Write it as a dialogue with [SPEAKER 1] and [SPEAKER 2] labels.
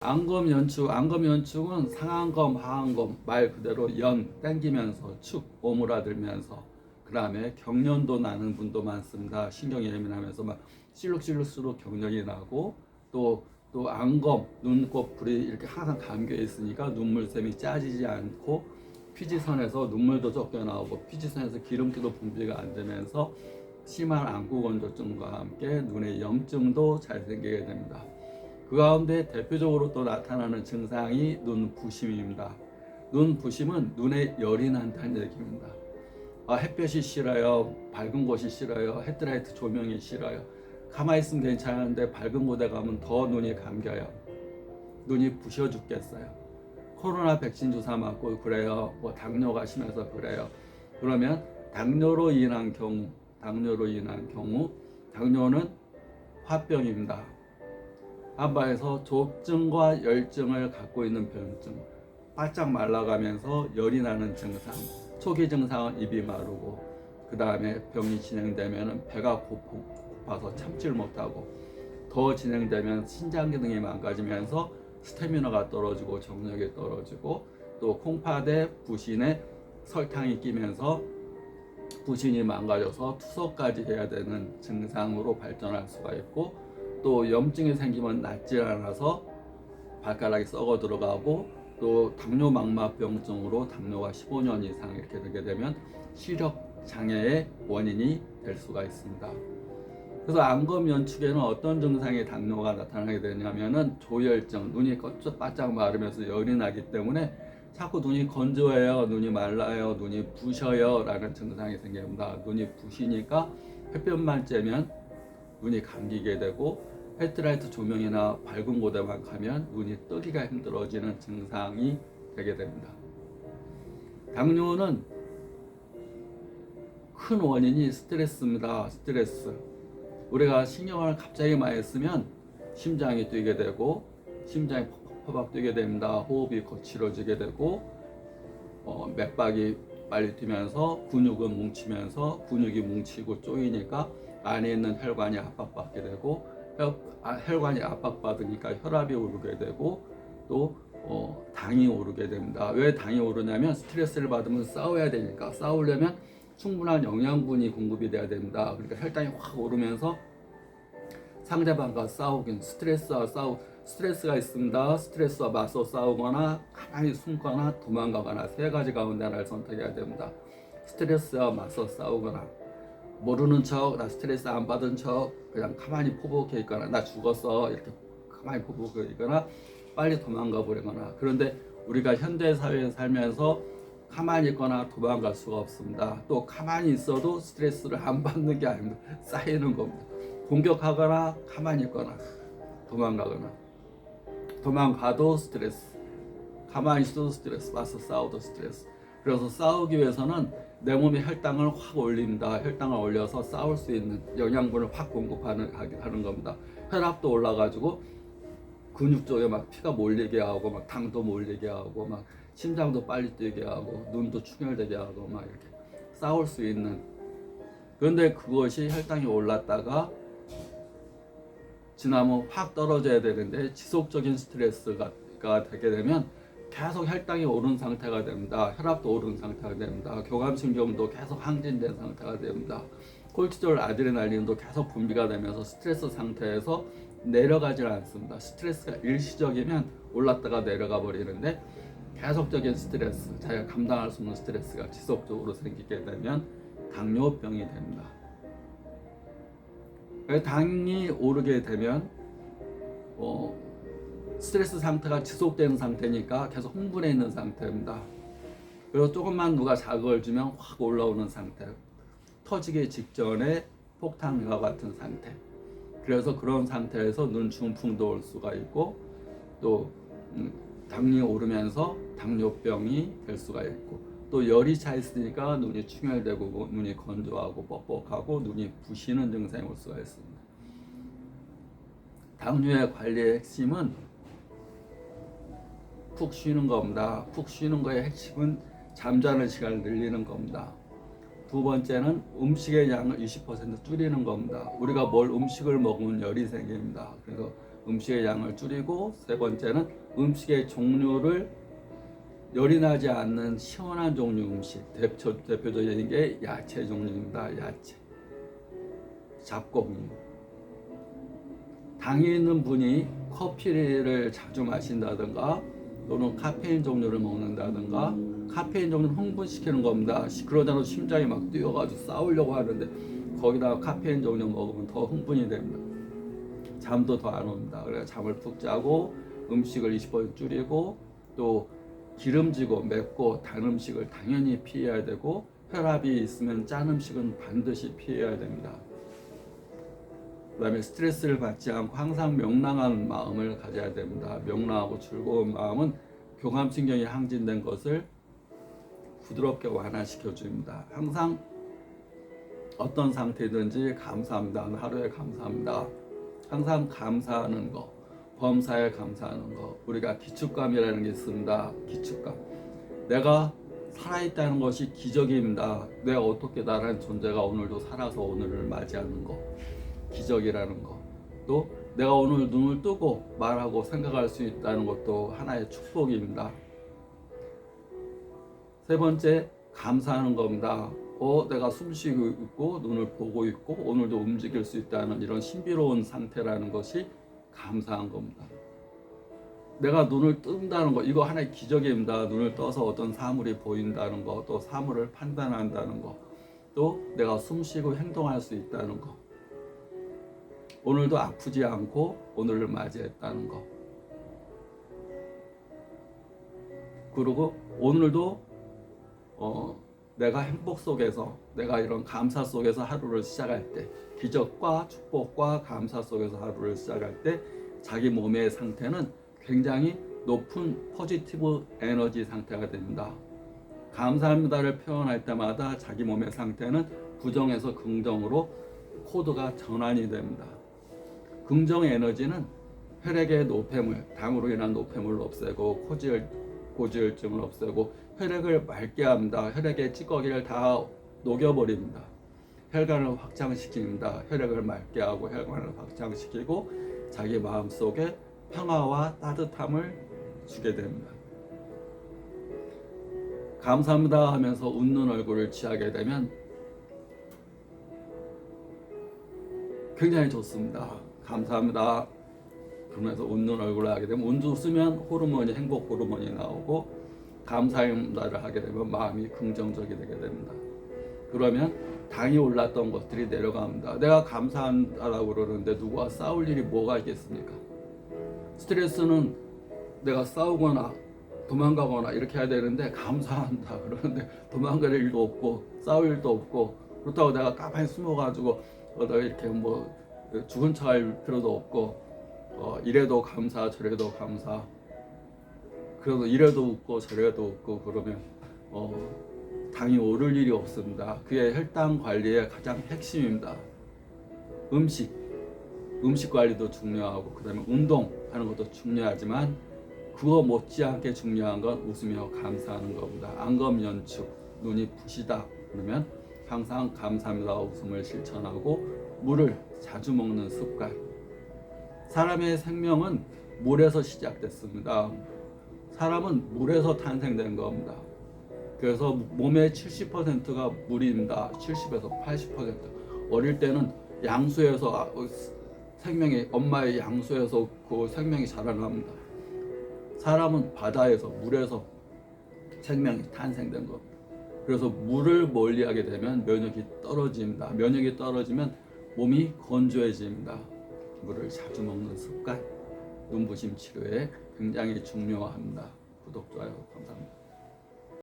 [SPEAKER 1] 안검연축은 상안검, 하안검, 말 그대로 연 땡기면서 축 오므라들면서, 그 다음에 경련도 나는 분도 많습니다. 신경이 예민하면서 막 실룩실룩수록 경련이 나고, 또 안검, 눈꺼풀이 이렇게 항상 감겨 있으니까 눈물샘이 짜지지 않고 피지선에서 눈물도 적게 나오고 피지선에서 기름기도 분비가 안 되면서 심한 안구건조증과 함께 눈의 염증도 잘 생기게 됩니다. 그 가운데 대표적으로 또 나타나는 증상이 눈부심입니다. 눈부심은 눈에 열이 난다는 얘기입니다. 햇볕이 싫어요, 밝은 곳이 싫어요, 헤드라이트 조명이 싫어요. 가만히 있으면 괜찮은데 밝은 곳에 가면 더 눈이 감겨요. 눈이 부셔 죽겠어요. 코로나 백신 주사 맞고 그래요. 뭐 당뇨가 심해서 그래요. 그러면 당뇨로 인한 경우, 당뇨는 화병입니다. 한바에서 조증과 열증을 갖고 있는 병증, 바짝 말라가면서 열이 나는 증상, 초기 증상은 입이 마르고, 그 다음에 병이 진행되면 배가 고파서 참지를 못하고, 더 진행되면 신장 기능이 망가지면서 스태미너가 떨어지고 정력이 떨어지고, 또 콩팥에 부신에 설탕이 끼면서 부신이 망가져서 투석까지 해야 되는 증상으로 발전할 수가 있고, 또 염증이 생기면 낫지 않아서 발가락이 썩어 들어가고, 또 당뇨망막병증으로 당뇨가 15년 이상 이렇게 되게 되면 시력 장애의 원인이 될 수가 있습니다. 그래서 안검연축에는 어떤 증상이 당뇨가 나타나게 되냐면은 조열증, 눈이 바짝 마르면서 열이 나기 때문에 자꾸 눈이 건조해요, 눈이 말라요, 눈이 부셔요 라는 증상이 생깁니다. 눈이 부시니까 햇볕만 쬐면 눈이 감기게 되고, 헤드라이트 조명이나 밝은 곳에만 가면 눈이 뜨기가 힘들어지는 증상이 되게 됩니다. 당뇨는 큰 원인이 스트레스입니다. 스트레스. 우리가 신경을 갑자기 많이 쓰면 심장이 뛰게 되고, 심장이 퍽퍽 뛰게 됩니다. 호흡이 거칠어지게 되고, 맥박이 빨리 뛰면서 근육은 뭉치면서, 근육이 뭉치고 쪼이니까 안에 있는 혈관이 압박받게 되고, 혈관이 압박받으니까 혈압이 오르게 되고, 또 당이 오르게 됩니다. 왜 당이 오르냐면 스트레스를 받으면 싸워야 되니까. 싸우려면 충분한 영양분이 공급이 돼야 됩니다. 그러니까 혈당이 확 오르면서 상대방과 싸우긴, 스트레스가 있습니다. 스트레스와 맞서 싸우거나 가만히 숨거나 도망가거나, 세 가지 가운데 하나를 선택해야 됩니다. 스트레스와 맞서 싸우거나, 모르는 척, 나 스트레스 안 받은 척 그냥 가만히 포복해 있거나, 나 죽었어 이렇게 가만히 포복해 있거나, 빨리 도망가 버리거나. 그런데 우리가 현대 사회에 살면서 가만히 있거나 도망갈 수가 없습니다. 또 가만히 있어도 스트레스를 안 받는 게 아닙니다. 쌓이는 겁니다. 공격하거나 가만히 있거나 도망가거나, 도망가도 스트레스, 가만히 있어도 스트레스, 맞서 싸워도 스트레스. 그래서 싸우기 위해서는 내 몸의 혈당을 확 올립니다. 혈당을 올려서 싸울 수 있는 영양분을 확 공급하는 겁니다. 혈압도 올라가지고 근육 쪽에 막 피가 몰리게 하고, 막 당도 몰리게 하고, 막 심장도 빨리 뛰게 하고, 눈도 충혈되게 하고, 막 이렇게 싸울 수 있는. 그런데 그것이 혈당이 올랐다가 지나면 확 떨어져야 되는데, 지속적인 스트레스가 되게 되면 계속 혈당이 오른 상태가 됩니다. 혈압도 오른 상태가 됩니다. 교감신경도 계속 항진된 상태가 됩니다. 콜티졸, 아드레날린도 계속 분비가 되면서 스트레스 상태에서 내려가질 않습니다. 스트레스가 일시적이면 올랐다가 내려가 버리는데, 계속적인 스트레스, 자기가 감당할 수 없는 스트레스가 지속적으로 생기게 되면 당뇨병이 됩니다. 당이 오르게 되면 스트레스 상태가 지속되는 상태니까 계속 흥분해 있는 상태입니다. 그리고 조금만 누가 자극을 주면 확 올라오는 상태, 터지기 직전에 폭탄과 같은 상태. 그래서 그런 상태에서 눈 중풍도 올 수가 있고, 또 당이 오르면서 당뇨병이 될 수가 있고, 또 열이 차 있으니까 눈이 충혈되고 눈이 건조하고 뻑뻑하고 눈이 부시는 증상이 올 수가 있습니다. 당뇨의 관리의 핵심은 푹 쉬는 겁니다. 푹 쉬는 거의 핵심은 잠자는 시간을 늘리는 겁니다. 두 번째는 음식의 양을 20% 줄이는 겁니다. 우리가 음식을 먹으면 열이 생깁니다. 그래서 음식의 양을 줄이고, 세 번째는 음식의 종류를 열이 나지 않는 시원한 종류 음식. 대표적인 게 야채 종류입니다. 야채, 잡곡류. 당이 있는 분이 커피를 자주 마신다든가 또는 카페인 종류를 먹는다든가, 카페인 종류를 흥분시키는 겁니다. 그러다가 심장이 막 뛰어가지고 싸우려고 하는데 거기다가 카페인 종류 먹으면 더 흥분이 됩니다. 잠도 더 안 옵니다. 그래서 잠을 푹 자고 음식을 20% 줄이고, 또 기름지고 맵고 단 음식을 당연히 피해야 되고, 혈압이 있으면 짠 음식은 반드시 피해야 됩니다. 그 다음에 스트레스를 받지 않고 항상 명랑한 마음을 가져야 됩니다. 명랑하고 즐거운 마음은 교감신경이 항진된 것을 부드럽게 완화시켜 줍니다. 항상 어떤 상태든지 감사합니다. 하루에 감사합니다. 항상 감사하는 거, 범사에 감사하는 거. 우리가 기축감이라는 게 있습니다. 기축감. 내가 살아있다는 것이 기적입니다. 내가 어떻게 나라는 존재가 오늘도 살아서 오늘을 맞이하는 거, 기적이라는 거. 또 내가 오늘 눈을 뜨고 말하고 생각할 수 있다는 것도 하나의 축복입니다. 세 번째, 감사하는 겁니다. 내가 숨 쉬고 있고 눈을 보고 있고 오늘도 움직일 수 있다는 이런 신비로운 상태라는 것이 감사한 겁니다. 내가 눈을 뜬다는 거, 이거 하나의 기적입니다. 눈을 떠서 어떤 사물이 보인다는 거, 또 사물을 판단한다는 거, 또 내가 숨 쉬고 행동할 수 있다는 거, 오늘도 아프지 않고 오늘을 맞이했다는 거, 그리고 오늘도 내가 행복 속에서, 내가 이런 감사 속에서 하루를 시작할 때, 기적과 축복과 감사 속에서 하루를 시작할 때 자기 몸의 상태는 굉장히 높은 포지티브 에너지 상태가 됩니다. 감사합니다를 표현할 때마다 자기 몸의 상태는 부정에서 긍정으로 코드가 전환이 됩니다. 긍정 에너지는 혈액의 노폐물, 당으로 인한 노폐물을 없애고 고지혈증을 없애고 혈액을 맑게 합니다. 혈액의 찌꺼기를 다 녹여버립니다. 혈관을 확장시킵니다. 혈액을 맑게 하고 혈관을 확장시키고 자기 마음속에 평화와 따뜻함을 주게 됩니다. 감사합니다 하면서 웃는 얼굴을 취하게 되면 굉장히 좋습니다. 감사합니다. 그러면서 웃는 얼굴을 하게 되면, 웃으면 호르몬이, 행복 호르몬이 나오고, 감사합니다를 하게 되면 마음이 긍정적이 되게 됩니다. 그러면 당이 올랐던 것들이 내려갑니다. 내가 감사하다고 그러는데 누구와 싸울 일이 뭐가 있겠습니까? 스트레스는 내가 싸우거나 도망가거나 이렇게 해야 되는데, 감사한다 그러는데 도망갈 일도 없고 싸울 일도 없고, 그렇다고 내가 가만히 숨어가지고 내가 이렇게 뭐 죽은 척할 필요도 없고, 이래도 감사 저래도 감사, 그래도 이래도 웃고 저래도 웃고, 그러면 당이 오를 일이 없습니다. 그게 혈당 관리의 가장 핵심입니다. 음식 관리도 중요하고, 그 다음에 운동하는 것도 중요하지만 그거 못지않게 중요한 건 웃으며 감사하는 겁니다. 안검연축, 눈이 부시다 그러면 항상 감사합니다 웃음을 실천하고, 물을 자주 먹는 습관. 사람의 생명은 물에서 시작됐습니다. 사람은 물에서 탄생된 겁니다. 그래서 몸의 70%가 물입니다. 70에서 80%. 어릴 때는 양수에서 생명이, 엄마의 양수에서 그 생명이 자라납니다. 사람은 바다에서, 물에서 생명이 탄생된 겁니다. 그래서 물을 멀리하게 되면 면역이 떨어집니다. 면역이 떨어지면 몸이 건조해집니다. 물을 자주 먹는 습관, 눈부심 치료에 굉장히 중요합니다. 구독, 좋아요 감사합니다.